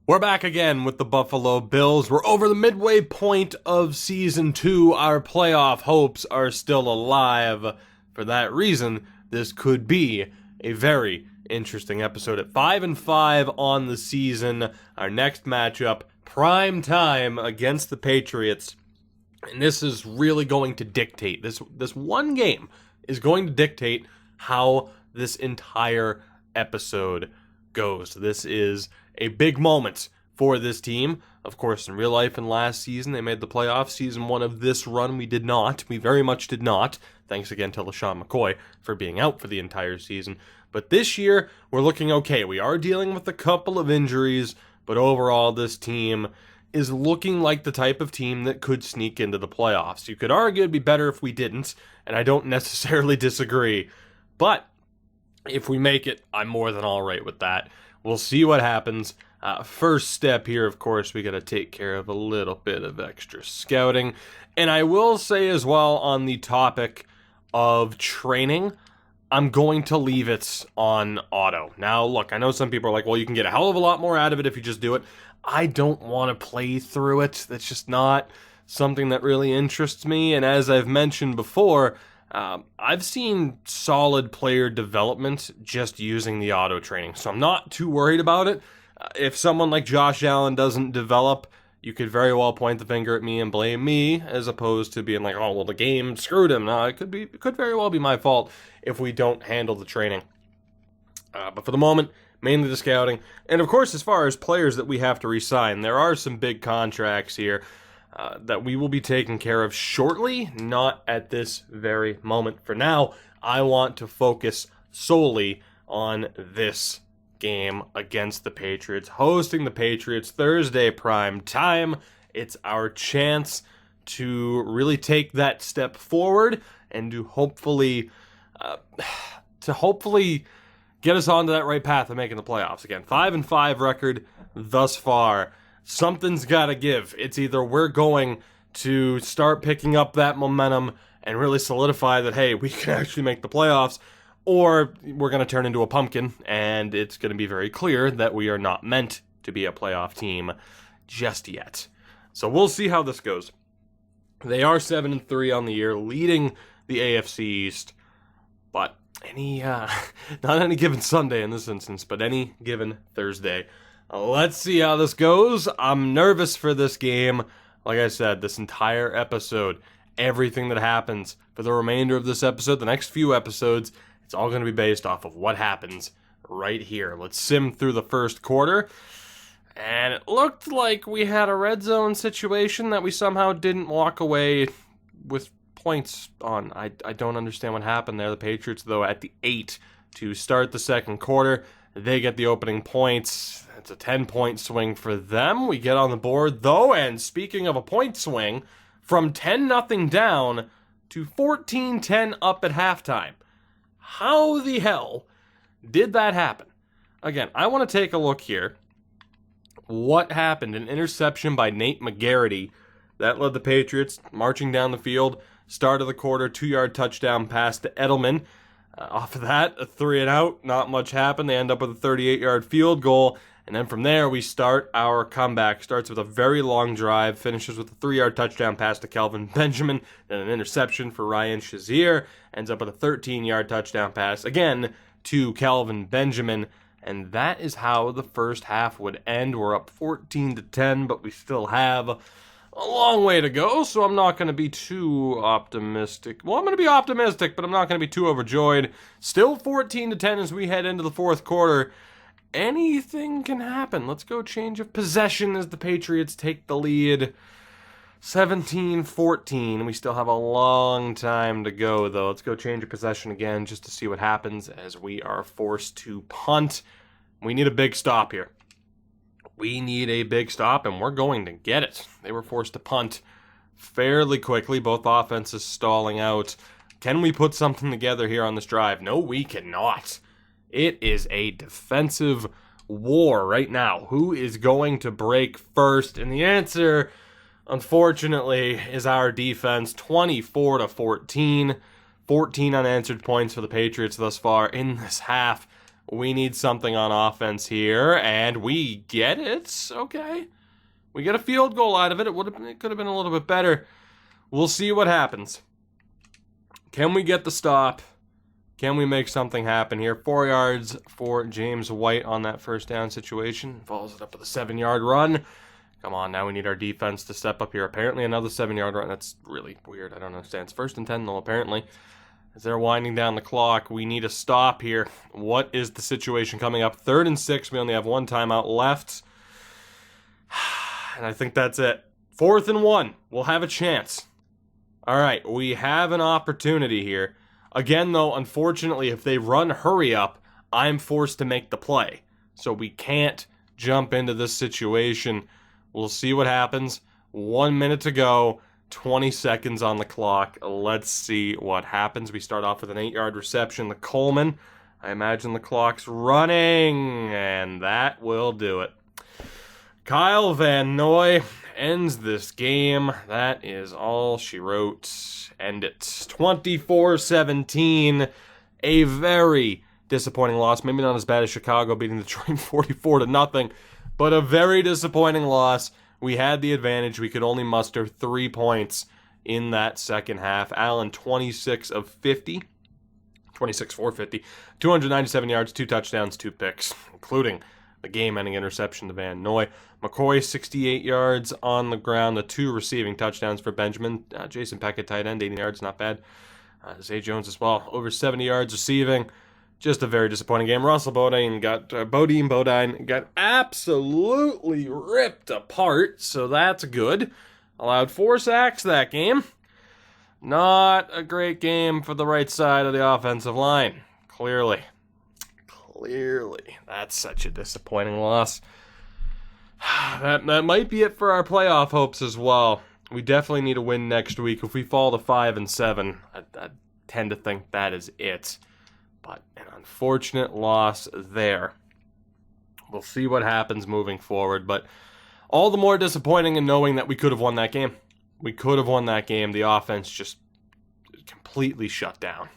We're back again with the Buffalo Bills. We're over the midway point of Season 2. Our playoff hopes are still alive. For that reason, this could be a very interesting episode. At 5-5 on the season, our next matchup, prime time against the Patriots. And this is really going to dictate, this one game is going to dictate how this entire episode goes. This is a big moment for this team. Of course, in real life and last season, they made the playoffs. Season 1 of this run, we did not. We very much did not. Thanks again to LaShawn McCoy for being out for the entire season. But this year, we're looking okay. We are dealing with a couple of injuries, but overall, this team is looking like the type of team that could sneak into the playoffs. You could argue it'd be better if we didn't, and I don't necessarily disagree. But if we make it, I'm more than all right with that. We'll see what happens. First step here, of course, we got to take care of a little bit of extra scouting. And I will say as well, on the topic of training, I'm going to leave it on auto. Now, look, I know some people are like, well, you can get a hell of a lot more out of it if you just do it. I don't want to play through it. That's just not something that really interests me. And as I've mentioned before, I've seen solid player development just using the auto training, so I'm not too worried about it. If someone like Josh Allen doesn't develop, you could very well point the finger at me and blame me, as opposed to being like, oh, well, the game screwed him. No, it could very well be my fault if we don't handle the training. But for the moment, mainly the scouting. And of course, as far as players that we have to re-sign, there are some big contracts here that we will be taking care of shortly, not at this very moment. For now, I want to focus solely on this game against the Patriots, hosting the Patriots Thursday prime time. It's our chance to really take that step forward and to hopefully get us onto that right path of making the playoffs again. 5-5 record thus far. Something's got to give. It's either we're going to start picking up that momentum and really solidify that, hey, we can actually make the playoffs, or we're going to turn into a pumpkin, and it's going to be very clear that we are not meant to be a playoff team just yet. So we'll see how this goes. They are 7-3 on the year, leading the AFC East, but not any given Sunday in this instance, but any given Thursday. Let's see how this goes. I'm nervous for this game. Like I said, this entire episode, everything that happens for the remainder of this episode, the next few episodes, it's all going to be based off of what happens right here. Let's sim through the first quarter. And it looked like we had a red zone situation that we somehow didn't walk away with points on. I don't understand what happened there. The Patriots, though, at the 8 to start the second quarter. They get the opening points. It's a 10-point swing for them. We get on the board, though, and speaking of a point swing, from 10-0 down to 14-10 up at halftime. How the hell did that happen? Again, I want to take a look here. What happened? An interception by Nate McGarity. That led the Patriots marching down the field. Start of the quarter, 2-yard touchdown pass to Edelman. Off of that, a 3-and-out, not much happened. They end up with a 38-yard field goal. And then from there, we start our comeback. Starts with a very long drive, finishes with a 3-yard touchdown pass to Kelvin Benjamin, then an interception for Ryan Shazier. Ends up with a 13-yard touchdown pass, again, to Kelvin Benjamin. And that is how the first half would end. We're up 14-10, but we still have a long way to go, so I'm not going to be too optimistic. Well, I'm going to be optimistic, but I'm not going to be too overjoyed. Still 14-10 as we head into the fourth quarter. Anything can happen. Let's go change of possession as the Patriots take the lead. 17-14. We still have a long time to go, though. Let's go change of possession again just to see what happens as we are forced to punt. We need a big stop here. We need a big stop, and we're going to get it. They were forced to punt fairly quickly, both offenses stalling out. Can we put something together here on this drive? No, we cannot. It is a defensive war right now. Who is going to break first? And the answer, unfortunately, is our defense. 24-14. 14 unanswered points for the Patriots thus far in this half. We need something on offense here, and we get it. Okay. We get a field goal out of it. It could have been a little bit better. We'll see what happens. Can we get the stop? Can we make something happen here? 4 yards for James White on that first down situation. Follows it up with a 7-yard run. Come on, now we need our defense to step up here. Apparently another 7-yard run. That's really weird. I don't understand. It's 1st and 10, though, apparently. As they're winding down the clock, we need a stop here. What is the situation coming up? 3rd and 6. We only have one timeout left. And I think that's it. 4th and 1. We'll have a chance. All right, we have an opportunity here. Again, though, unfortunately, if they run hurry up, I'm forced to make the play. So we can't jump into this situation. We'll see what happens. 1 minute to go, 20 seconds on the clock. Let's see what happens. We start off with an 8-yard reception to Coleman. I imagine the clock's running, and that will do it. Kyle Van Noy ends this game. That is all she wrote. End it. 24-17. A very disappointing loss. Maybe not as bad as Chicago beating Detroit 44-0, but a very disappointing loss. We had the advantage. We could only muster 3 points in that second half. Allen, 26 of 50. 26 for 50. 297 yards, 2 touchdowns, 2 picks, including the game-ending interception to Van Noy. McCoy, 68 yards on the ground, the 2 receiving touchdowns for Benjamin. Jason Peckett, tight end, 80 yards, not bad. Zay Jones as well, over 70 yards receiving. Just a very disappointing game. Russell Bodine got absolutely ripped apart, so that's good. Allowed 4 sacks that game. Not a great game for the right side of the offensive line, clearly. That's such a disappointing loss. That might be it for our playoff hopes as well. We definitely need a win next week. If we fall to 5-7, I tend to think that is it. But an unfortunate loss there. We'll see what happens moving forward, but all the more disappointing in knowing that we could have won that game. We could have won that game. The offense just completely shut down.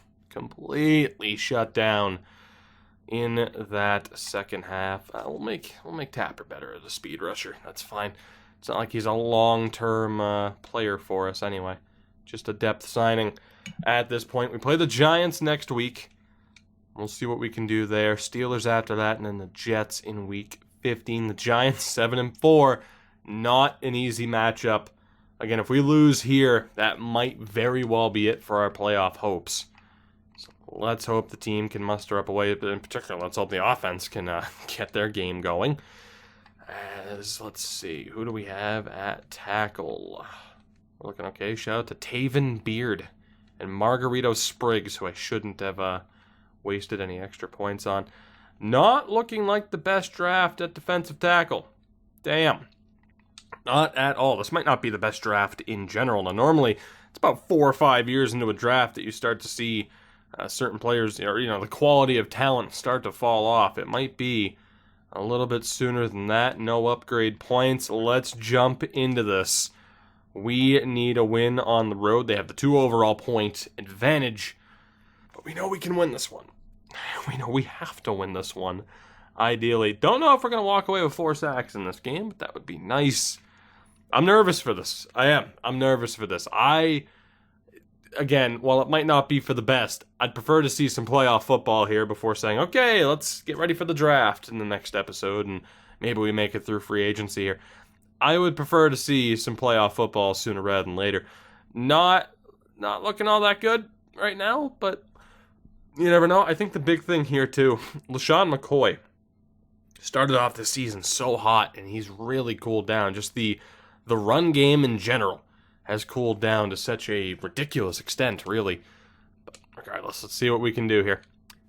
In that second half. We'll make Tapper better as a speed rusher. That's fine. It's not like he's a long-term player for us anyway. Just a depth signing at this point. We play the Giants next week. We'll see what we can do there. Steelers after that, and then the Jets in week 15. The Giants 7-4. Not an easy matchup. Again, if we lose here, that might very well be it for our playoff hopes. So let's hope the team can muster up a way, but in particular, let's hope the offense can get their game going. Let's see, who do we have at tackle? We're looking okay. Shout out to Taven Beard and Margarito Spriggs, who I shouldn't have wasted any extra points on. Not looking like the best draft at defensive tackle. Damn. Not at all. This might not be the best draft in general. Now, normally, it's about 4 or 5 years into a draft that you start to see certain players, or the quality of talent start to fall off. It might be a little bit sooner than that. No upgrade points. Let's jump into this. We need a win on the road. They have the 2 overall point advantage, but we know we can win this one. We know we have to win this one, ideally. Don't know if we're going to walk away with 4 sacks in this game, but that would be nice. I'm nervous for this. I am. I'm nervous for this. Again, while it might not be for the best, I'd prefer to see some playoff football here before saying, okay, let's get ready for the draft in the next episode, and maybe we make it through free agency here. I would prefer to see some playoff football sooner rather than later. Not looking all that good right now, but you never know. I think the big thing here, too, LaShawn McCoy started off the season so hot, and he's really cooled down. Just the run game in general has cooled down to such a ridiculous extent, really. But regardless, let's see what we can do here.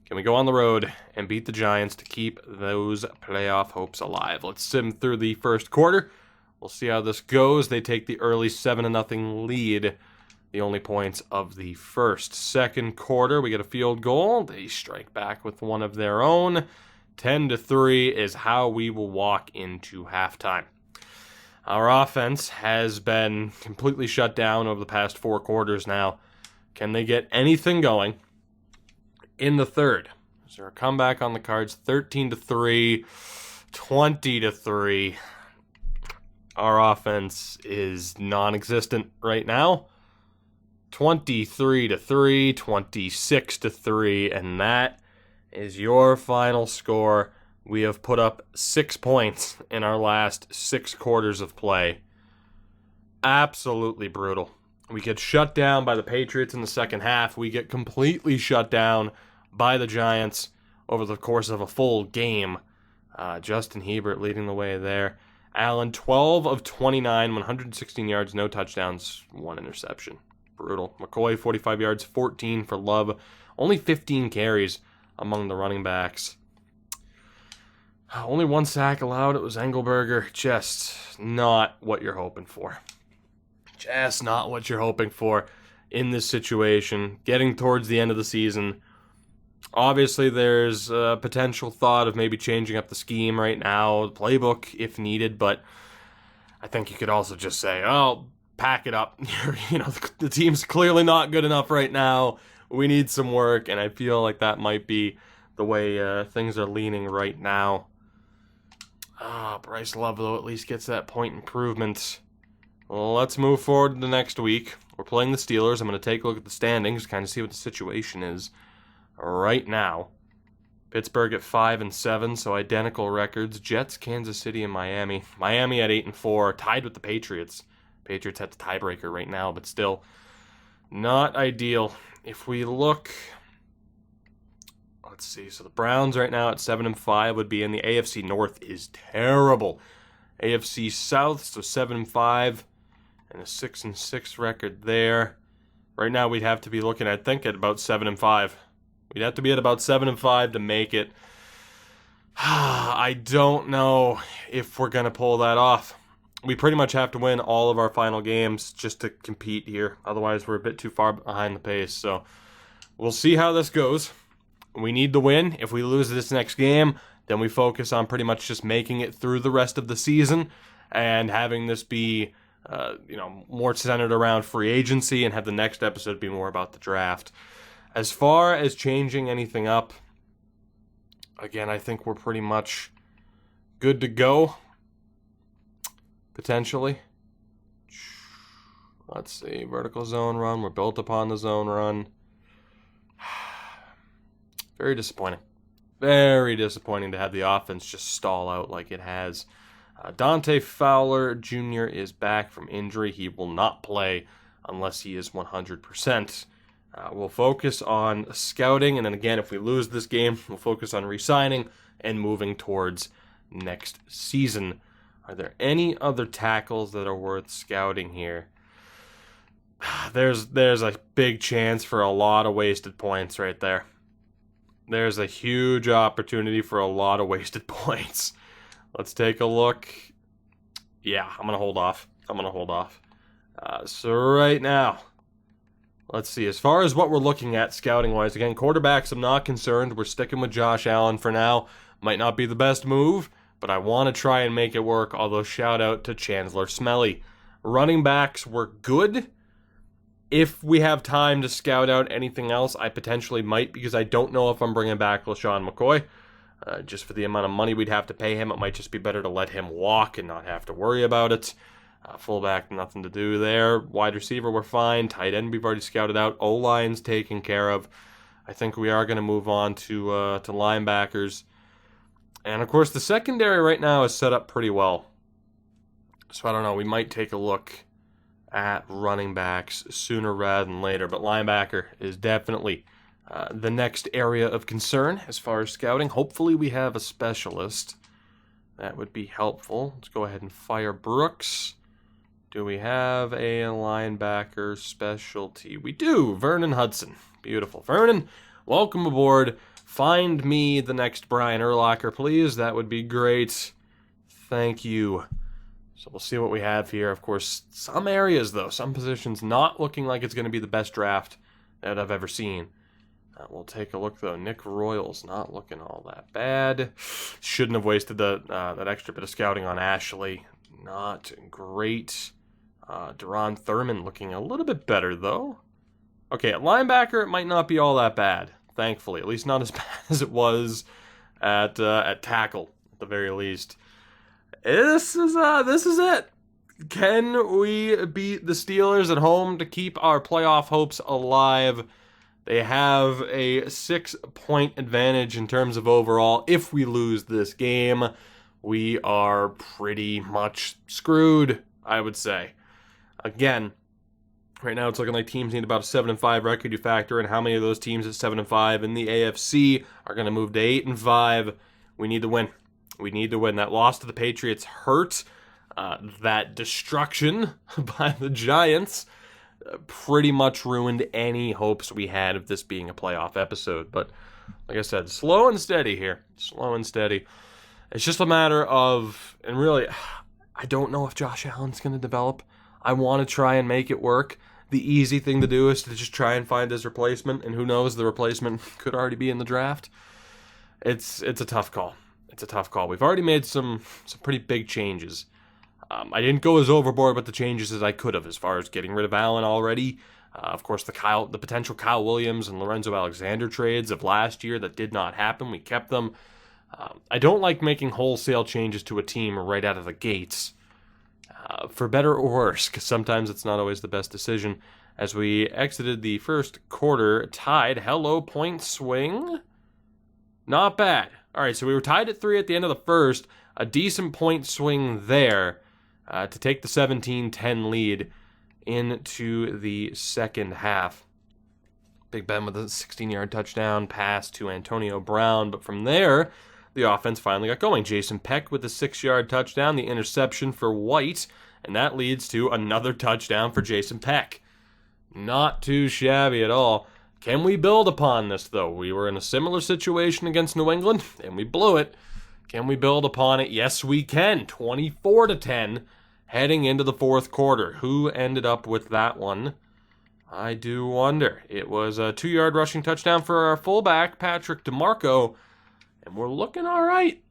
Can we go on the road and beat the Giants to keep those playoff hopes alive? Let's sim through the first quarter. We'll see how this goes. They take the early 7-0 lead. The only points of the first. Second quarter, we get a field goal. They strike back with one of their own. 10-3 is how we will walk into halftime. Our offense has been completely shut down over the past 4 quarters now. Can they get anything going in the third? Is there a comeback on the cards? 13-3, 20-3. Our offense is non-existent right now. 23-3, 26-3, and that is your final score. We have put up 6 points in our last 6 quarters of play. Absolutely brutal. We get shut down by the Patriots in the second half. We get completely shut down by the Giants over the course of a full game. Justin Herbert leading the way there. Allen, 12 of 29, 116 yards, no touchdowns, 1 interception. Brutal. McCoy, 45 yards, 14 for Love. Only 15 carries among the running backs. Only 1 sack allowed. It was Engelberger. Just not what you're hoping for. Just not what you're hoping for in this situation. Getting towards the end of the season. Obviously, there's a potential thought of maybe changing up the scheme right now, the playbook if needed, but I think you could also just say, oh, pack it up. The team's clearly not good enough right now. We need some work, and I feel like that might be the way things are leaning right now. Bryce Love, though, at least gets that point improvement. Well, let's move forward to the next week. We're playing the Steelers. I'm going to take a look at the standings, kind of see what the situation is right now. Pittsburgh at 5-7, so identical records. Jets, Kansas City, and Miami. Miami at 8-4, tied with the Patriots. Patriots have the tiebreaker right now, but still not ideal. If we look, let's see. So the Browns right now at 7-5 would be in the AFC North is terrible. AFC South, so 7-5 and a 6-6 record there. Right now we'd have to be looking, I think, at about 7-5. We'd have to be at about 7-5 to make it. I don't know if we're going to pull that off. We pretty much have to win all of our final games just to compete here. Otherwise, we're a bit too far behind the pace. So we'll see how this goes. We need to win. If we lose this next game, then we focus on pretty much just making it through the rest of the season and having this be more centered around free agency and have the next episode be more about the draft. As far as changing anything up, again, I think we're pretty much good to go, potentially. Let's see, vertical zone run. We're built upon the zone run. Very disappointing. Very disappointing to have the offense just stall out like it has. Dante Fowler Jr. is back from injury. He will not play unless he is 100%. We'll focus on scouting, and then again, if we lose this game, we'll focus on re-signing and moving towards next season. Are there any other tackles that are worth scouting here? There's a big chance for a lot of wasted points right there. There's a huge opportunity for a lot of wasted points. Let's take a look. Yeah, I'm going to hold off. So right now, let's see. As far as what we're looking at scouting-wise, again, quarterbacks, I'm not concerned. We're sticking with Josh Allen for now. Might not be the best move, but I want to try and make it work, although shout out to Chandler Smelly. Running backs were good. If we have time to scout out anything else, I potentially might, because I don't know if I'm bringing back LaShawn McCoy. Just for the amount of money we'd have to pay him, it might just be better to let him walk and not have to worry about it. Fullback, nothing to do there. Wide receiver, we're fine. Tight end, we've already scouted out. O-line's taken care of. I think we are going to move on to linebackers. And, of course, the secondary right now is set up pretty well. So, I don't know. We might take a look at running backs sooner rather than later. But linebacker is definitely the next area of concern as far as scouting. Hopefully we have a specialist. That would be helpful. Let's go ahead and fire Brooks. Do we have a linebacker specialty? We do. Vernon Hudson. Beautiful. Vernon, welcome aboard. Find me the next Brian Urlacher, please. That would be great. Thank you. So we'll see what we have here. Of course, some areas, though, some positions not looking like it's going to be the best draft that I've ever seen. We'll take a look, though. Nick Royals not looking all that bad. Shouldn't have wasted that extra bit of scouting on Ashley. Not great. Deron Thurman looking a little bit better, though. Okay, at linebacker, it might not be all that bad. thankfully. At least not as bad as it was at tackle, at the very least. This is it. Can we beat the Steelers at home to keep our playoff hopes alive? They have a 6-point advantage in terms of overall. If we lose this game, we are pretty much screwed, I would say. Again, right now it's looking like teams need about a 7-5 record. You factor in how many of those teams at 7-5 in the AFC are going to move to 8-5. We need to win. We need to win. That loss to the Patriots hurt. That destruction by the Giants pretty much ruined any hopes we had of this being a playoff episode. But like I said, slow and steady here. Slow and steady. It's just a matter of, and really, I don't know if Josh Allen's going to develop. I want to try and make it work. The easy thing to do is to just try and find his replacement, and who knows, the replacement could already be in the draft. It's a tough call. It's a tough call. We've already made some pretty big changes. I didn't go as overboard with the changes as I could have, as far as getting rid of Allen already. Of course, the potential Kyle Williams and Lorenzo Alexander trades of last year that did not happen. We kept them. I don't like making wholesale changes to a team right out of the gates, for better or worse, because sometimes it's not always the best decision. As we exited the first quarter, tied. Hello, point swing. Not bad. All right, so we were tied at 3 at the end of the first. A decent point swing there to take the 17-10 lead into the second half. Big Ben with a 16-yard touchdown pass to Antonio Brown. But from there, the offense finally got going. Jason Peck with a 6-yard touchdown, the interception for White, and that leads to another touchdown for Jason Peck. Not too shabby at all. Can we build upon this, though? We were in a similar situation against New England, and we blew it. Can we build upon it? Yes, we can. 24-10 heading into the fourth quarter. Who ended up with that one? I do wonder. It was a 2-yard rushing touchdown for our fullback, Patrick DeMarco, and we're looking all right.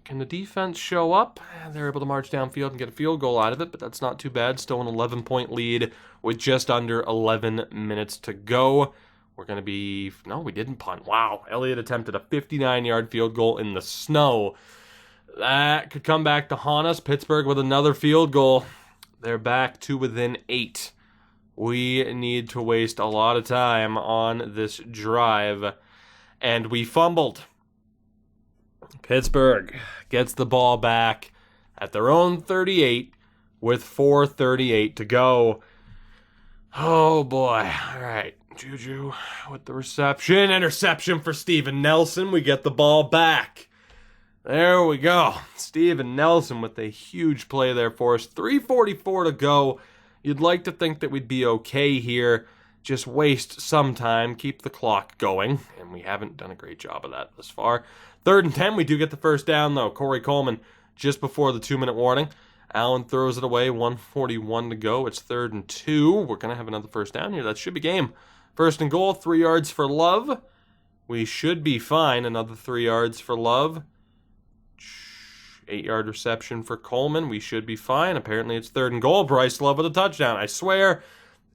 Can the defense show up? They're able to march downfield and get a field goal out of it, but that's not too bad. Still an 11-point lead with just under 11 minutes to go. We're going to be... No, we didn't punt. Wow. Elliott attempted a 59-yard field goal in the snow. That could come back to haunt us. Pittsburgh with another field goal. They're back to within 8. We need to waste a lot of time on this drive. And we fumbled. Pittsburgh gets the ball back at their own 38 with 4:38 to go. Oh, boy. All right. Juju with the reception. Interception for Steven Nelson. We get the ball back. There we go. Steven Nelson with a huge play there for us. 3:44 to go. You'd like to think that we'd be okay here. Just waste some time. Keep the clock going. And we haven't done a great job of that thus far. 3rd and 10. We do get the first down, though. Corey Coleman just before the 2-minute warning. Allen throws it away. 1:41 to go. It's 3rd and 2. We're going to have another first down here. That should be game. 1st and goal. 3 yards for Love. We should be fine. Another 3 yards for Love. 8-yard reception for Coleman. We should be fine. Apparently it's 3rd and goal. Bryce Love with a touchdown. I swear,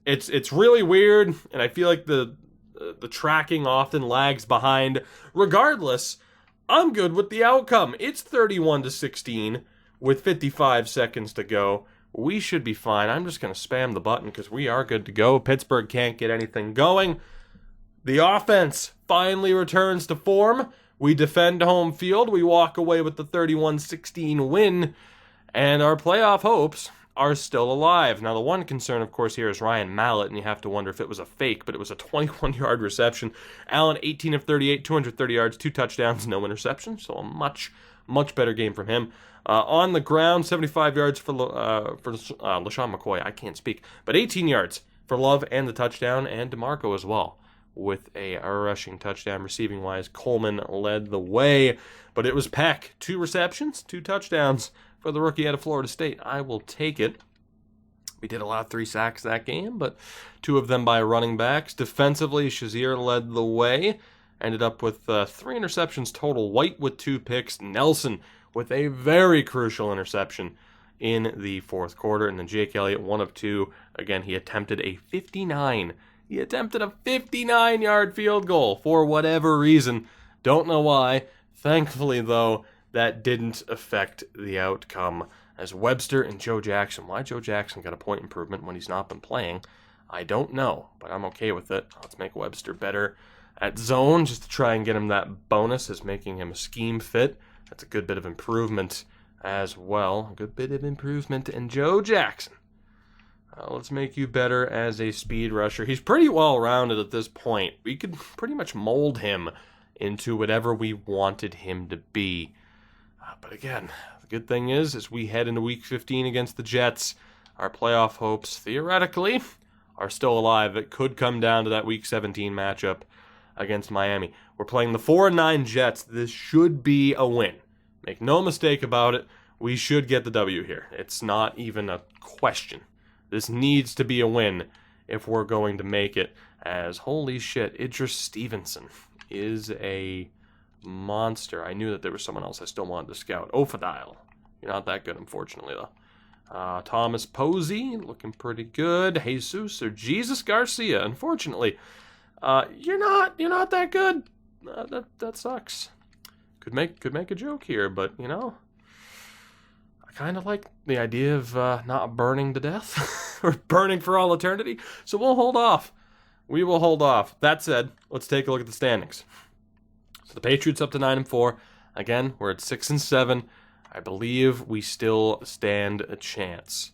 it's really weird, and I feel like the tracking often lags behind. Regardless, I'm good with the outcome. It's 31-16 with 55 seconds to go. We should be fine. I'm just going to spam the button because we are good to go. Pittsburgh can't get anything going. The offense finally returns to form. We defend home field. We walk away with the 31-16 win, and our playoff hopes are still alive. Now, the one concern, of course, here is Ryan Mallett, and you have to wonder if it was a fake, but it was a 21-yard reception. Allen, 18 of 38, 230 yards, 2 touchdowns, no interception, so a much, much better game from him. On the ground, 75 yards for LaShawn McCoy. I can't speak, but 18 yards for Love and the touchdown, and DeMarco as well, with a rushing touchdown. Receiving-wise, Coleman led the way, but it was Peck. 2 receptions, 2 touchdowns for the rookie out of Florida State. I will take it. We did allow 3 sacks that game, but 2 of them by running backs. Defensively, Shazier led the way. Ended up with 3 interceptions total. White with 2 picks. Nelson with a very crucial interception in the fourth quarter. And then Jake Elliott, 1 of 2. Again, he attempted a 59 He attempted a 59-yard field goal for whatever reason. Don't know why. Thankfully, though, that didn't affect the outcome. As Webster and Joe Jackson. Why Joe Jackson got a point improvement when he's not been playing, I don't know, but I'm okay with it. Let's make Webster better at zone just to try and get him that bonus as making him a scheme fit. That's a good bit of improvement as well. A good bit of improvement. And Joe Jackson, let's make you better as a speed rusher. He's pretty well rounded at this point. We could pretty much mold him into whatever we wanted him to be. But again, the good thing is, as we head into Week 15 against the Jets, our playoff hopes, theoretically, are still alive. It could come down to that Week 17 matchup against Miami. We're playing the 4-9 Jets. This should be a win. Make no mistake about it. We should get the W here. It's not even a question. This needs to be a win if we're going to make it. As, holy shit, Idris Stevenson is a monster. I knew that there was someone else I still wanted to scout. Ofadile. You're not that good, unfortunately, though. Thomas Posey, looking pretty good. Jesus or Jesus Garcia, unfortunately. You're not that good. That sucks. Could make a joke here, but, I kind of like the idea of not burning to death. Or burning for all eternity. So we'll hold off. We will hold off. That said, let's take a look at the standings. So the Patriots up to 9-4. Again, we're at 6-7. I believe we still stand a chance.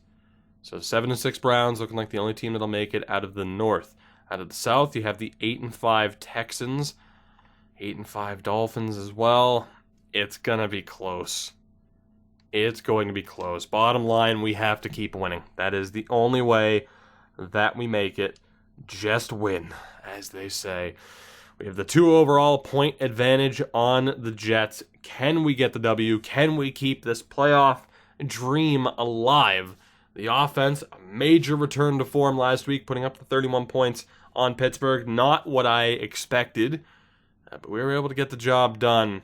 So 7-6 Browns looking like the only team that'll make it out of the North. Out of the South, you have the 8-5 Texans, 8-5 Dolphins as well. It's gonna be close. It's going to be close. Bottom line, we have to keep winning. That is the only way that we make it. Just win, as they say. We have the 2 overall point advantage on the Jets. Can we get the W? Can we keep this playoff dream alive? The offense, a major return to form last week, putting up the 31 points on Pittsburgh. Not what I expected, but we were able to get the job done.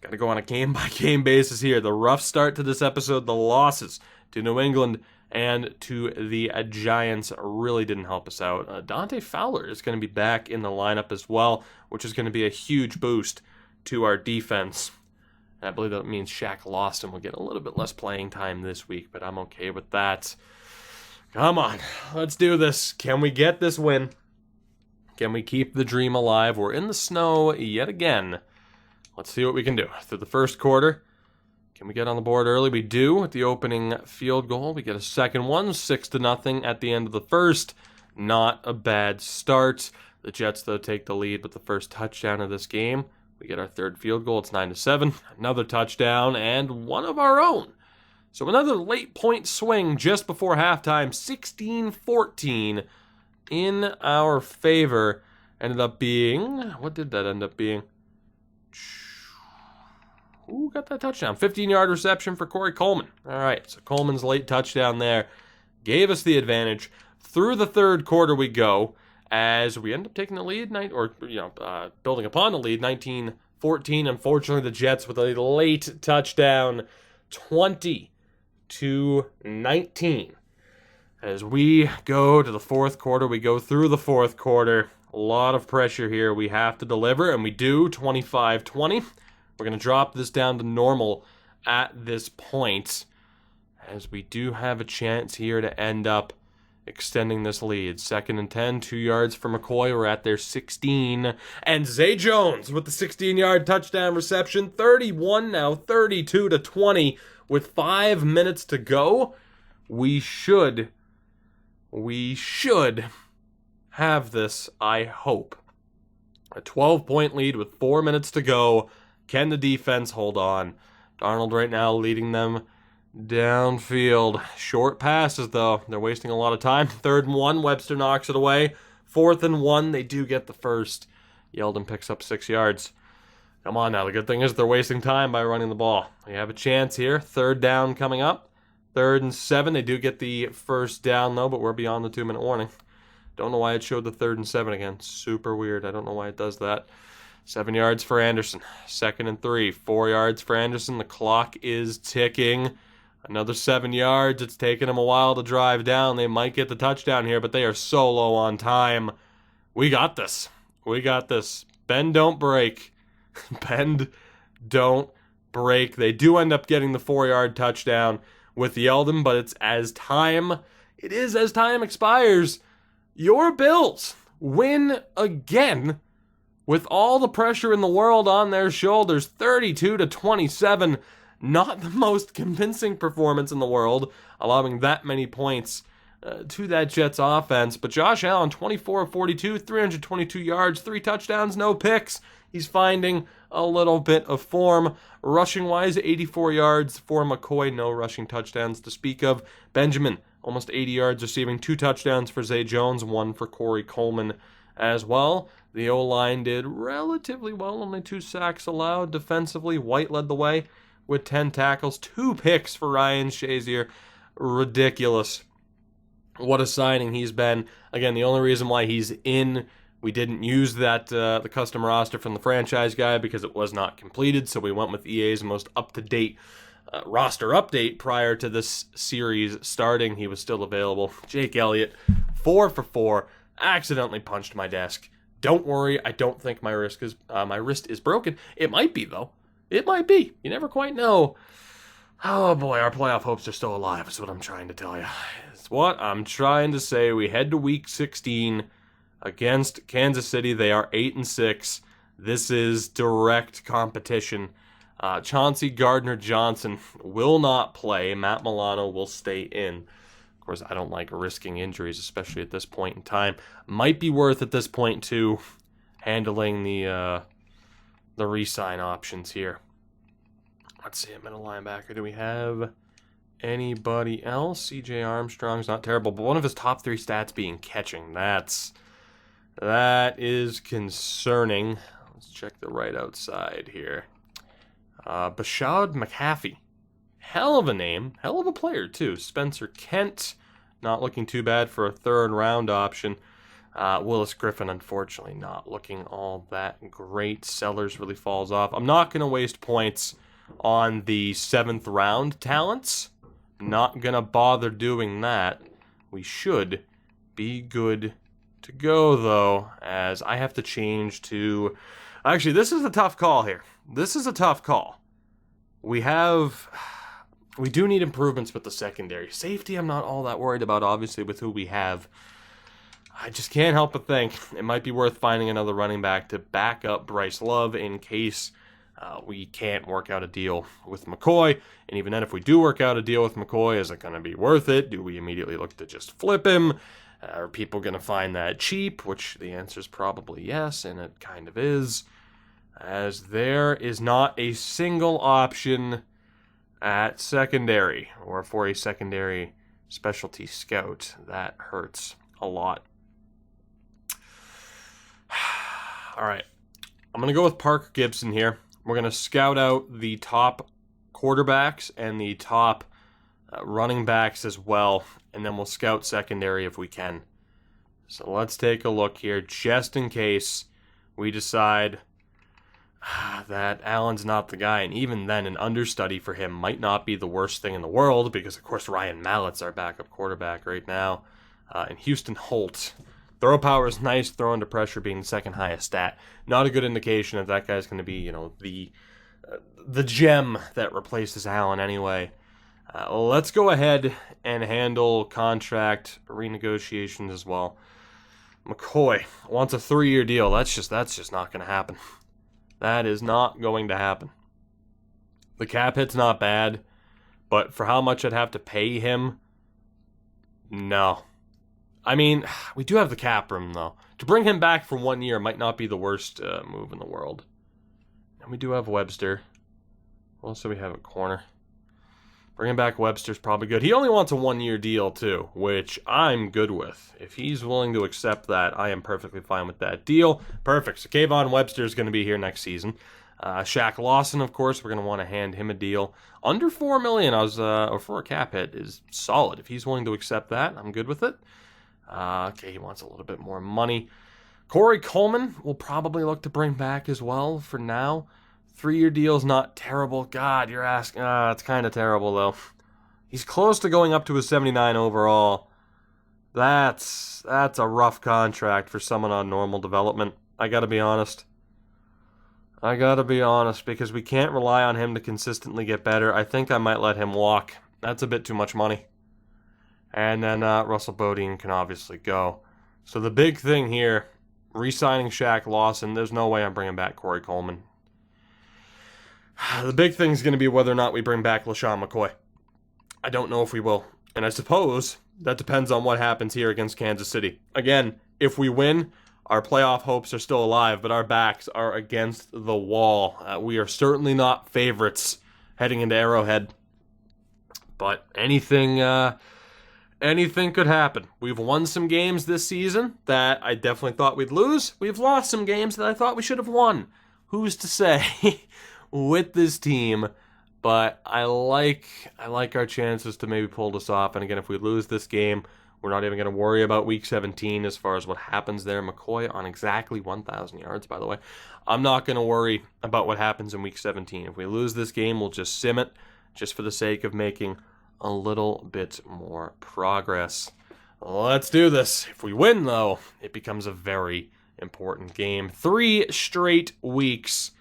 Got to go on a game-by-game basis here. The rough start to this episode, the losses to New England and to the Giants really didn't help us out. Dante Fowler is going to be back in the lineup as well, which is going to be a huge boost to our defense. And I believe that means Shaq Lawson will get a little bit less playing time this week, but I'm okay with that. Come on, let's do this. Can we get this win? Can we keep the dream alive? We're in the snow yet again. Let's see what we can do. Through the first quarter, can we get on the board early? We do at the opening field goal. We get a second one, 6-0 at the end of the first. Not a bad start. The Jets, though, take the lead with the first touchdown of this game. We get our third field goal. It's 9-7. Another touchdown and one of our own. So another late point swing just before halftime. 16-14 in our favor. Ended up being... What did that end up being? Who got that touchdown? 15-yard reception for Corey Coleman. All right, so Coleman's late touchdown there gave us the advantage. Through the third quarter we go as we end up taking the lead, building upon the lead, 19-14. Unfortunately, the Jets with a late touchdown, 20-19. As we go to the fourth quarter, we go through the fourth quarter. A lot of pressure here. We have to deliver, and we do, 25-20. We're going to drop this down to normal at this point, as we do have a chance here to end up extending this lead. 2nd and 10, 2 yards for McCoy. We're at their 16. And Zay Jones with the 16-yard touchdown reception. 31 now, 32-20 with 5 minutes to go. We should have this, I hope. A 12-point lead with 4 minutes to go. Can the defense hold on? Darnold right now leading them downfield. Short passes, though. They're wasting a lot of time. 3rd and 1. Webster knocks it away. 4th and 1. They do get the first. Yeldon picks up 6 yards. Come on now. The good thing is they're wasting time by running the ball. We have a chance here. 3rd down coming up. 3rd and 7. They do get the first down, though, but we're beyond the 2-minute warning. Don't know why it showed the 3rd and 7 again. Super weird. I don't know why it does that. 7 yards for Anderson. 2nd and 3. 4 yards for Anderson. The clock is ticking. Another 7 yards. It's taken them a while to drive down. They might get the touchdown here, but they are so low on time. We got this. We got this. Bend, don't break. Bend, don't break. They do end up getting the 4-yard touchdown with Yeldon, but it is as time expires. Your Bills win again with all the pressure in the world on their shoulders, 32-27. Not the most convincing performance in the world, allowing that many points to that Jets offense. But Josh Allen, 24 of 42, 322 yards, 3 touchdowns, no picks. He's finding a little bit of form. Rushing-wise, 84 yards for McCoy, no rushing touchdowns to speak of. Benjamin, almost 80 yards receiving, 2 touchdowns for Zay Jones, 1 for Corey Coleman as well. The O-line did relatively well, only 2 sacks allowed. Defensively, White led the way with 10 tackles, 2 picks for Ryan Shazier. Ridiculous. What a signing he's been. Again, the only reason why he's in, we didn't use that the custom roster from the franchise guide because it was not completed, so we went with EA's most up-to-date roster update prior to this series starting. He was still available. Jake Elliott, 4 for 4, accidentally punched my desk. Don't worry, I don't think my wrist is broken. It might be, though. It might be. You never quite know. Oh boy, our playoff hopes are still alive, is what I'm trying to tell you. It's what I'm trying to say. We head to week 16 against Kansas City. They are 8-6. This is direct competition. Chauncey Gardner-Johnson will not play. Matt Milano will stay in. Of course, I don't like risking injuries, especially at this point in time. Might be worth at this point, too, handling the re-sign options here. Let's see, at middle linebacker, do we have anybody else? CJ Armstrong's not terrible, but one of his top 3 stats being catching. That is concerning. Let's check the right outside here. Bashad McAfee. Hell of a name. Hell of a player, too. Spencer Kent, not looking too bad for a 3rd-round option. Willis Griffin, unfortunately, not looking all that great. Sellers really falls off. I'm not going to waste points on the 7th-round talents. Not going to bother doing that. We should be good to go, though, as I have to change to... Actually, this is a tough call here. This is a tough call. We do need improvements with the secondary. Safety, I'm not all that worried about, obviously, with who we have. I just can't help but think it might be worth finding another running back to back up Bryce Love in case we can't work out a deal with McCoy. And even then, if we do work out a deal with McCoy, is it going to be worth it? Do we immediately look to just flip him? Are people going to find that cheap? Which the answer is probably yes, and it kind of is. As there is not a single option at secondary or for a secondary specialty scout. That hurts a lot. All right, I'm going to go with Parker Gibson here. We're going to scout out the top quarterbacks and the top running backs as well, and then we'll scout secondary if we can. So let's take a look here, just in case we decide that Allen's not the guy, and even then an understudy for him might not be the worst thing in the world, because of course Ryan Mallett's our backup quarterback right now, and Houston Holt. Throw power is nice, throw under pressure being the 2nd highest stat. Not a good indication that guy's going to be, the gem that replaces Allen anyway. Let's go ahead and handle contract renegotiations as well. McCoy wants a 3-year deal. That's just not going to happen. That is not going to happen. The cap hit's not bad, but for how much I'd have to pay him, no. I mean, we do have the cap room, though. To bring him back for 1 year might not be the worst move in the world. And we do have Webster. Also, we have a corner. Bringing back Webster's probably good. He only wants a 1-year deal, too, which I'm good with. If he's willing to accept that, I am perfectly fine with that deal. Perfect. So Kayvon Webster's going to be here next season. Shaq Lawson, of course, we're going to want to hand him a deal. Under $4 million, or for a cap hit, is solid. If he's willing to accept that, I'm good with it. Okay, he wants a little bit more money. Corey Coleman will probably look to bring back as well for now. 3-year deal's not terrible. God, you're asking. It's kind of terrible, though. He's close to going up to a 79 overall. That's a rough contract for someone on normal development. I gotta be honest. Because we can't rely on him to consistently get better. I think I might let him walk. That's a bit too much money. And then Russell Bodine can obviously go. So the big thing here, re-signing Shaq Lawson, there's no way I'm bringing back Corey Coleman. The big thing is going to be whether or not we bring back LaShawn McCoy. I don't know if we will. And I suppose that depends on what happens here against Kansas City. Again, if we win, our playoff hopes are still alive, but our backs are against the wall. We are certainly not favorites heading into Arrowhead. But anything could happen. We've won some games this season that I definitely thought we'd lose. We've lost some games that I thought we should have won. Who's to say with this team? But I like our chances to maybe pull this off. And again, if we lose this game, we're not even going to worry about Week 17 as far as what happens there. McCoy on exactly 1,000 yards, by the way. I'm not going to worry about what happens in Week 17. If we lose this game, we'll just sim it just for the sake of making a little bit more progress. Let's do this. If we win, though, it becomes a very important game. 3 straight weeks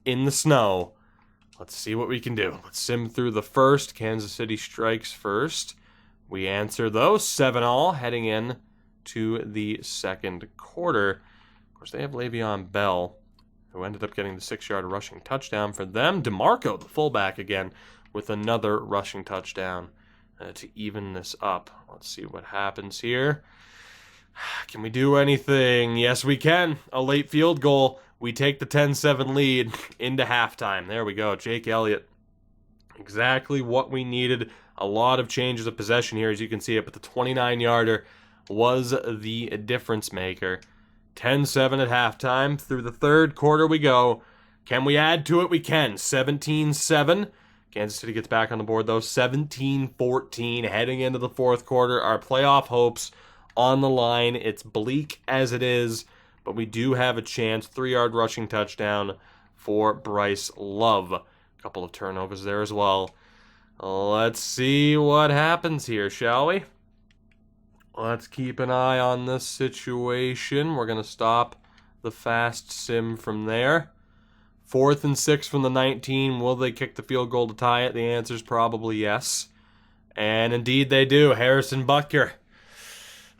in the snow. Let's see what we can do. Let's sim through the first. Kansas City strikes first. We answer those 7-all heading in to the second quarter. Of course, they have Le'Veon Bell, who ended up getting the 6-yard rushing touchdown for them. DeMarco, the fullback again, with another rushing touchdown to even this up. Let's see what happens here. Can we do anything? Yes, we can. A late field goal. We take the 10-7 lead into halftime. There we go. Jake Elliott. Exactly what we needed. A lot of changes of possession here, as you can see it, but the 29-yarder was the difference maker. 10-7 at halftime. Through the third quarter we go. Can we add to it? We can. 17-7. Kansas City gets back on the board, though. 17-14 heading into the fourth quarter. Our playoff hopes on the line. It's bleak as it is, but we do have a chance. 3-yard rushing touchdown for Bryce Love. A couple of turnovers there as well. Let's see what happens here, shall we? Let's keep an eye on this situation. We're going to stop the fast sim from there. 4th and 6 from the 19. Will they kick the field goal to tie it? The answer is probably yes. And indeed they do. Harrison Butker.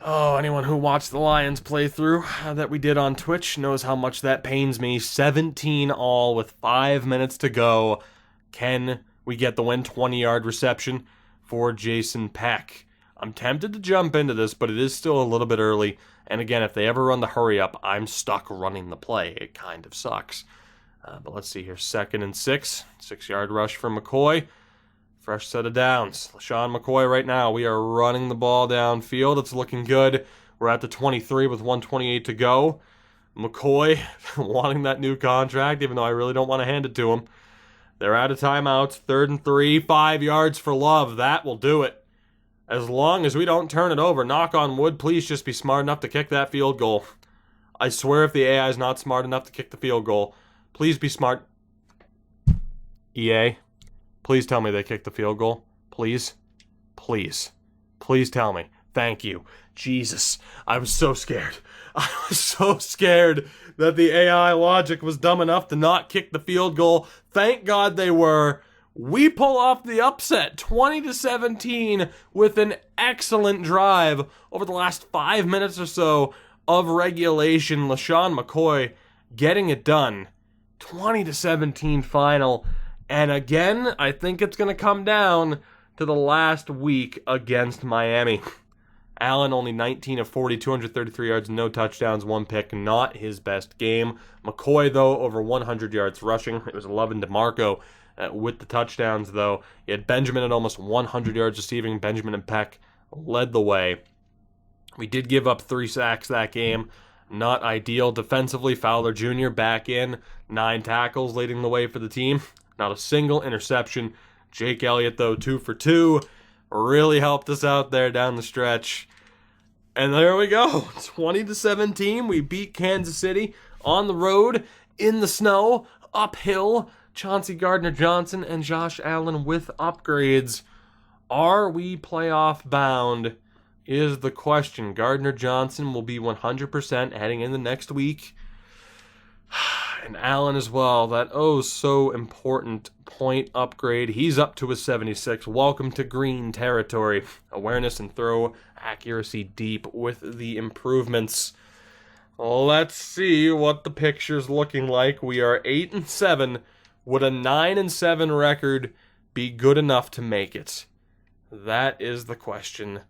Oh, anyone who watched the Lions playthrough that we did on Twitch knows how much that pains me. 17-all with 5 minutes to go. Can we get the win? 20-yard reception for Jason Peck. I'm tempted to jump into this, but it is still a little bit early. And again, if they ever run the hurry up, I'm stuck running the play. It kind of sucks. But let's see here. 2nd and 6. 6-yard rush for McCoy. Fresh set of downs. LaShawn McCoy right now. We are running the ball downfield. It's looking good. We're at the 23 with 1:28 to go. McCoy wanting that new contract, even though I really don't want to hand it to him. They're out of timeouts. 3rd and 3. 5 yards for Love. That will do it. As long as we don't turn it over, knock on wood, please just be smart enough to kick that field goal. I swear if the AI is not smart enough to kick the field goal, please be smart. EA, please tell me they kicked the field goal. Please. Please. Please tell me. Thank you. Jesus. I was so scared. I was so scared that the AI logic was dumb enough to not kick the field goal. Thank God they were. We pull off the upset, 20-17, with an excellent drive over the last 5 minutes or so of regulation. LaShawn McCoy getting it done. 20-17 final. And again, I think it's going to come down to the last week against Miami. Allen only 19 of 40, 233 yards, no touchdowns, 1 pick. Not his best game. McCoy, though, over 100 yards rushing. It was 11 DeMarco with the touchdowns, though. You had Benjamin at almost 100 yards receiving. Benjamin and Peck led the way. We did give up 3 sacks that game. Not ideal defensively. Fowler Jr. back in. 9 tackles leading the way for the team. Not a single interception. Jake Elliott, though, 2 for 2. Really helped us out there down the stretch. And there we go. 20-17. We beat Kansas City on the road, in the snow, uphill. Chauncey Gardner-Johnson and Josh Allen with upgrades. Are we playoff bound is the question. Gardner Johnson will be 100% heading into next week. And Allen as well, that so important point upgrade. He's up to a 76. Welcome to green territory. Awareness and throw accuracy deep with the improvements. Let's see what the picture's looking like. We are 8-7. Would a 9-7 record be good enough to make it? That is the question.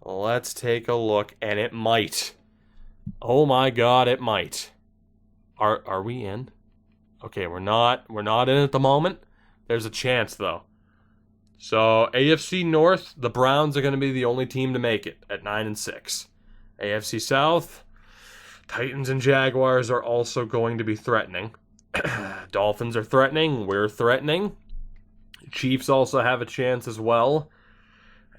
Let's take a look, and it might. Oh my God, it might. Are we in? Okay, we're not in at the moment. There's a chance though. So AFC North, the Browns are going to be the only team to make it at 9-6. AFC South, Titans and Jaguars are also going to be threatening. Dolphins are threatening. We're threatening. Chiefs also have a chance as well.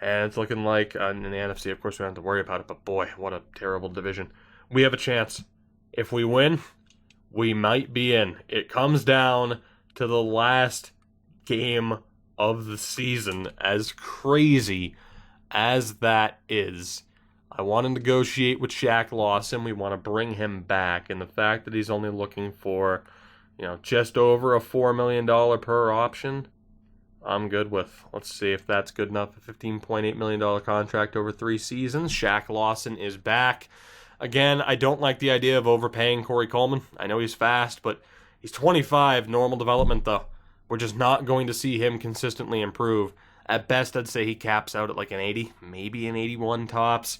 And it's looking like in the NFC, of course, we don't have to worry about it. But boy, what a terrible division. We have a chance. If we win, we might be in. It comes down to the last game of the season, as crazy as that is. I want to negotiate with Shaq Lawson. We want to bring him back. And the fact that he's only looking for, just over a $4 million per option, I'm good with. Let's see if that's good enough. A $15.8 million contract over 3 seasons. Shaq Lawson is back. Again, I don't like the idea of overpaying Corey Coleman. I know he's fast, but he's 25, normal development though. We're just not going to see him consistently improve. At best, I'd say he caps out at like an 80, maybe an 81 tops.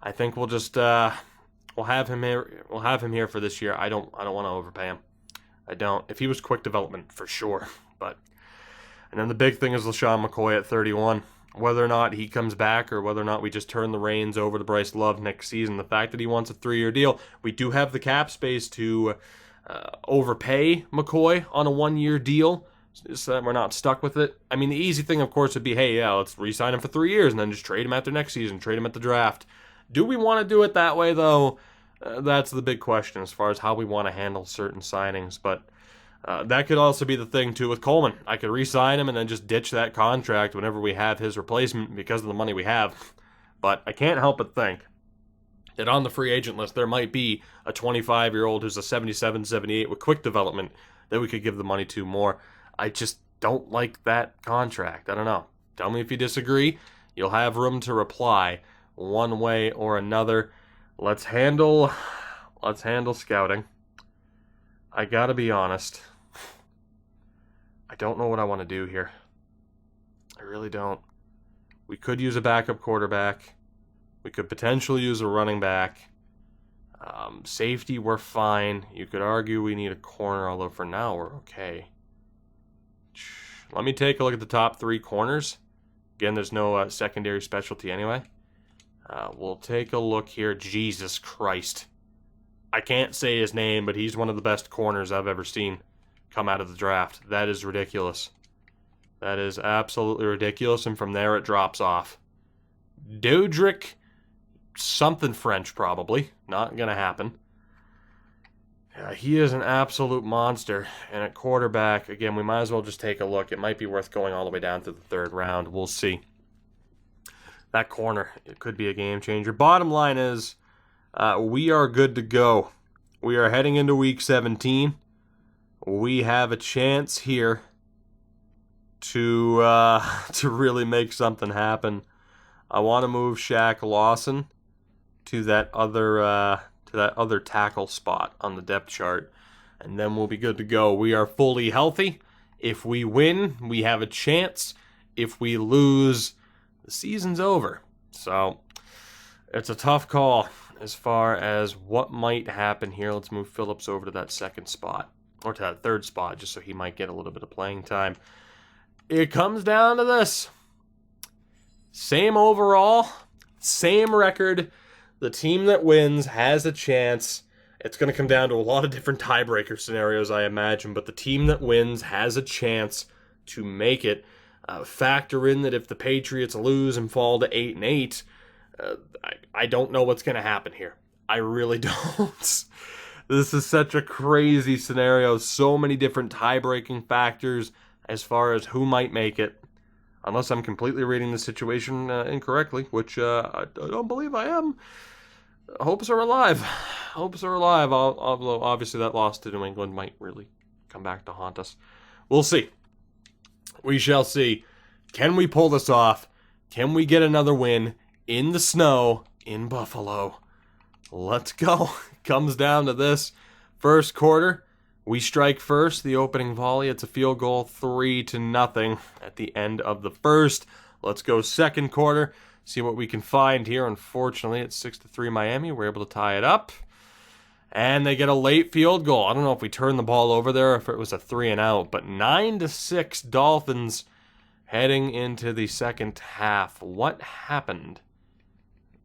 I think we'll just we'll have him here. We'll have him here for this year. I don't want to overpay him. I don't. If he was quick development, for sure. And then the big thing is LaShawn McCoy at 31. Whether or not he comes back or whether or not we just turn the reins over to Bryce Love next season. The fact that he wants a 3-year deal, we do have the cap space to overpay McCoy on a 1-year deal so that we're not stuck with it. I mean, the easy thing, of course, would be, hey, yeah, let's re-sign him for 3 years and then just trade him after next season, trade him at the draft. Do we want to do it that way, though? That's the big question as far as how we want to handle certain signings. But that could also be the thing, too, with Coleman. I could re-sign him and then just ditch that contract whenever we have his replacement because of the money we have. But I can't help but think that on the free agent list, there might be a 25-year-old who's a 77, 78 with quick development that we could give the money to more. I just don't like that contract. I don't know. Tell me if you disagree. You'll have room to reply one way or another. Let's handle scouting. I gotta be honest. I don't know what I want to do here. I really don't. We could use a backup quarterback. We could potentially use a running back. Safety, we're fine. You could argue we need a corner, although for now we're okay. Let me take a look at the top 3 corners. Again, there's no secondary specialty anyway. We'll take a look here. Jesus Christ. I can't say his name, but he's one of the best corners I've ever seen come out of the draft. That is ridiculous. That is absolutely ridiculous, and from there it drops off. Dodrick, something French probably. Not going to happen. He is an absolute monster. And at quarterback, again, we might as well just take a look. It might be worth going all the way down to the 3rd round. We'll see. That corner, it could be a game changer. Bottom line is, we are good to go. We are heading into week 17. We have a chance here to really make something happen. I want to move Shaq Lawson to that other tackle spot on the depth chart, and then we'll be good to go. We are fully healthy. If we win, we have a chance. If we lose, the season's over. So it's a tough call as far as what might happen here. Let's move Phillips over to that 2nd spot, or to that 3rd spot, just so he might get a little bit of playing time. It comes down to this. Same overall, same record. The team that wins has a chance. It's going to come down to a lot of different tiebreaker scenarios, I imagine, but the team that wins has a chance to make it. Factor in that if the Patriots lose and fall to 8-8, I don't know what's going to happen here. I really don't. This is such a crazy scenario. So many different tie-breaking factors as far as who might make it. unless I'm completely reading the situation incorrectly, which I don't believe I am. Hopes are alive. Hopes are alive, although obviously that loss to New England might really come back to haunt us. We'll see. We shall see. Can we pull this off? Can we get another win in the snow in Buffalo? Let's go. Comes down to this. First quarter, we strike first. The opening volley, it's a field goal, 3-0 at the end of the first. Let's go second quarter. See what we can find here. Unfortunately, it's 6-3 Miami. We're able to tie it up. And they get a late field goal. I don't know if we turned the ball over there or if it was a 3-and-out, but 9-6 Dolphins heading into the second half. What happened?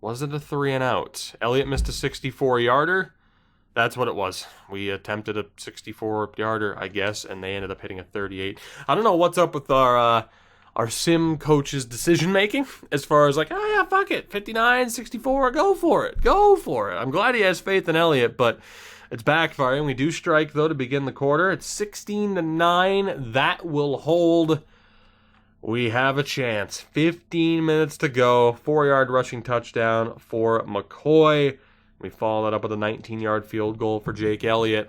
Was it a 3-and-out? Elliott missed a 64-yarder. That's what it was. We attempted a 64-yarder, I guess, and they ended up hitting a 38. I don't know what's up with our sim coach's decision-making as far as like, oh yeah, fuck it, 59, 64, go for it. I'm glad he has faith in Elliott, but it's backfiring. We do strike, though, to begin the quarter. It's 16-9. That will hold. We have a chance. 15 minutes to go. 4-yard rushing touchdown for McCoy. We follow that up with a 19-yard field goal for Jake Elliott.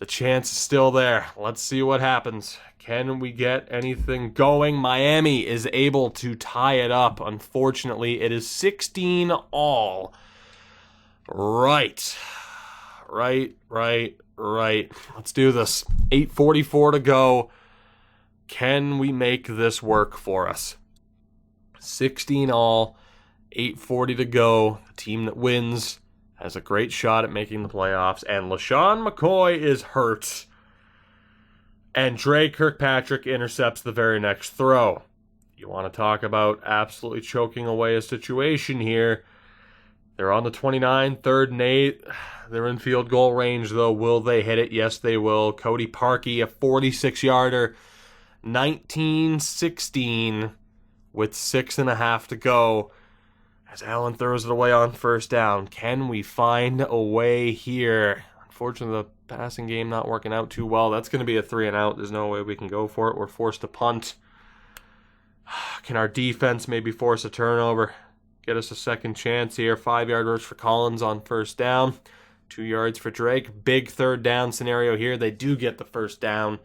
The chance is still there. Let's see what happens. Can we get anything going? Miami is able to tie it up. Unfortunately, it is 16 all. Right. Let's do this. 8:44 to go. Can we make this work for us? 16 all, 8:40 to go. The team that wins has a great shot at making the playoffs. And LaShawn McCoy is hurt. And Trey Kirkpatrick intercepts the very next throw. You want to talk about absolutely choking away a situation here. They're on the 29, 3rd and 8. They're in field goal range, though. Will they hit it? Yes, they will. Cody Parkey, a 46-yarder. 19-16 with 6.5 to go as Allen throws it away on first down. Can we find a way here? Unfortunately, the passing game not working out too well. That's going to be a 3-and-out. There's no way we can go for it. We're forced to punt. Can our defense maybe force a turnover? Get us a second chance here. 5-yard rush for Collins on first down. 2 yards for Drake. Big third down scenario here. They do get the first down.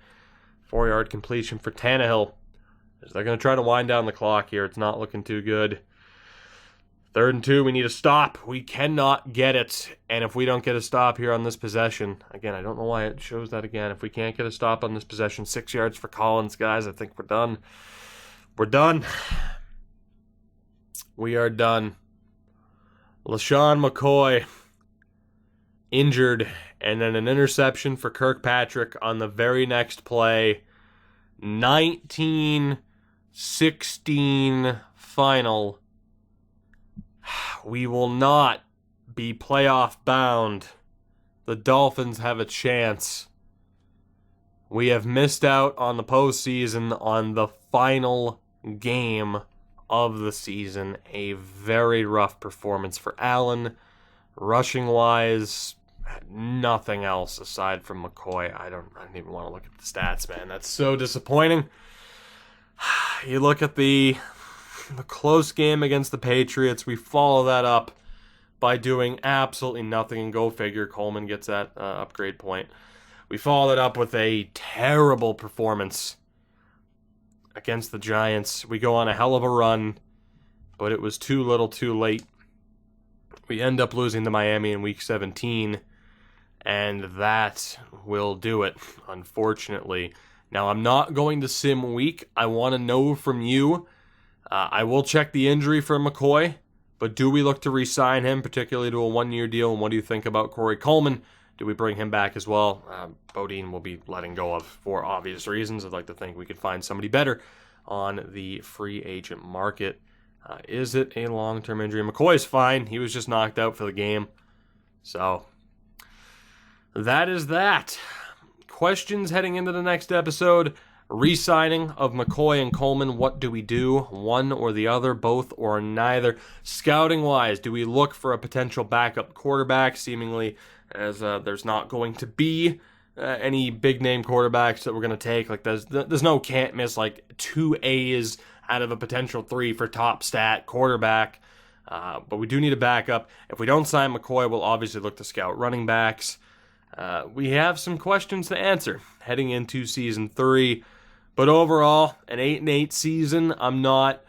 4-yard completion for Tannehill. They're going to try to wind down the clock here. It's not looking too good. 3rd and 2, we need a stop. We cannot get it. And if we don't get a stop here on this possession, again, I don't know why it shows that again. If we can't get a stop on this possession, 6 yards for Collins, guys, I think we're done. We're done. We are done. LaShawn McCoy injured, and then an interception for Kirkpatrick on the very next play. 19-16 final. We will not be playoff bound. The Dolphins have a chance. We have missed out on the postseason on the final game of the season. A very rough performance for Allen. Rushing-wise, nothing else aside from McCoy. I don't even want to look at the stats, man. That's so disappointing. You look at the close game against the Patriots. We follow that up by doing absolutely nothing, and go figure, Coleman gets that upgrade point. We follow that up with a terrible performance against the Giants. We go on a hell of a run, but it was too little too late. We end up losing to Miami in Week 17, and that will do it, unfortunately. Now, I'm not going to sim week. I want to know from you. I will check the injury for McCoy, but do we look to re-sign him, particularly to a one-year deal? And what do you think about Corey Coleman? Do we bring him back as well? Bodine will be letting go of for obvious reasons. I'd like to think we could find somebody better on the free agent market. Is it a long-term injury? McCoy's fine. He was just knocked out for the game. So, that is that. Questions heading into the next episode. Re-signing of McCoy and Coleman. What do we do? One or the other, both or neither. Scouting-wise, do we look for a potential backup quarterback? Seemingly, as there's not going to be any big-name quarterbacks that we're going to take. Like there's no can't-miss, like 2 A's out of a potential 3 for top stat quarterback. But we do need a backup. If we don't sign McCoy, we'll obviously look to scout running backs. We have some questions to answer heading into season 3. But overall, an 8-8 season, I'm not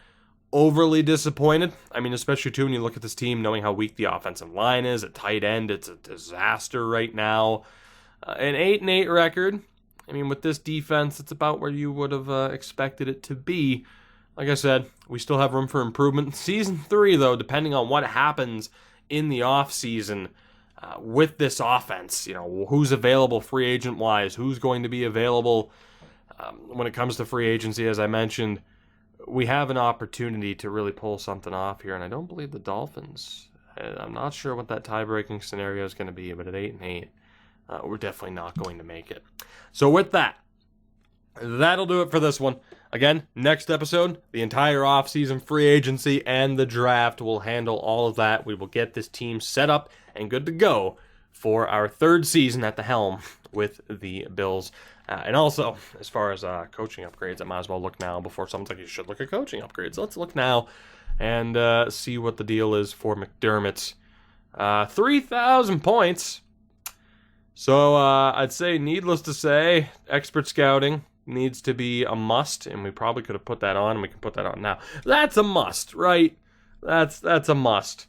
overly disappointed. I mean, especially too when you look at this team, knowing how weak the offensive line is at tight end, it's a disaster right now. An 8-8 record, I mean, with this defense, it's about where you would have expected it to be. Like I said, we still have room for improvement. Season 3, though, depending on what happens in the offseason with this offense, who's available free agent-wise, who's going to be available when it comes to free agency, as I mentioned, we have an opportunity to really pull something off here, and I don't believe the Dolphins. I'm not sure what that tie-breaking scenario is going to be, but at 8-8, we're definitely not going to make it. So with that, that'll do it for this one. Again, next episode, the entire offseason free agency and the draft will handle all of that. We will get this team set up and good to go for our 3rd season at the helm with the Bills. And also, as far as coaching upgrades, I might as well look now before someone's like, you should look at coaching upgrades. Let's look now and see what the deal is for McDermott's 3,000 points. So I'd say, needless to say, expert scouting needs to be a must, and we probably could have put that on, and we can put that on now. That's a must, right? That's a must.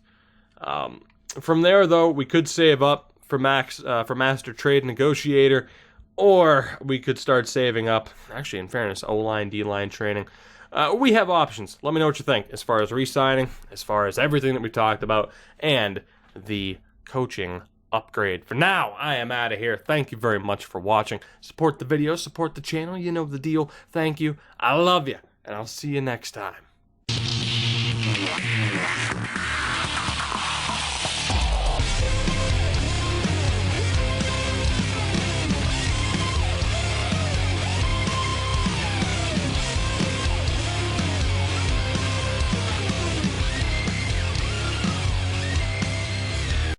From there, though, we could save up for Master Trade Negotiator, or we could start saving up, actually, in fairness, O-line, D-line training. We have options. Let me know what you think as far as re-signing, as far as everything that we talked about, and the coaching upgrade. For now, I am out of here. Thank you very much for watching. Support the video, support the channel. You know the deal. Thank you. I love you, and I'll see you next time.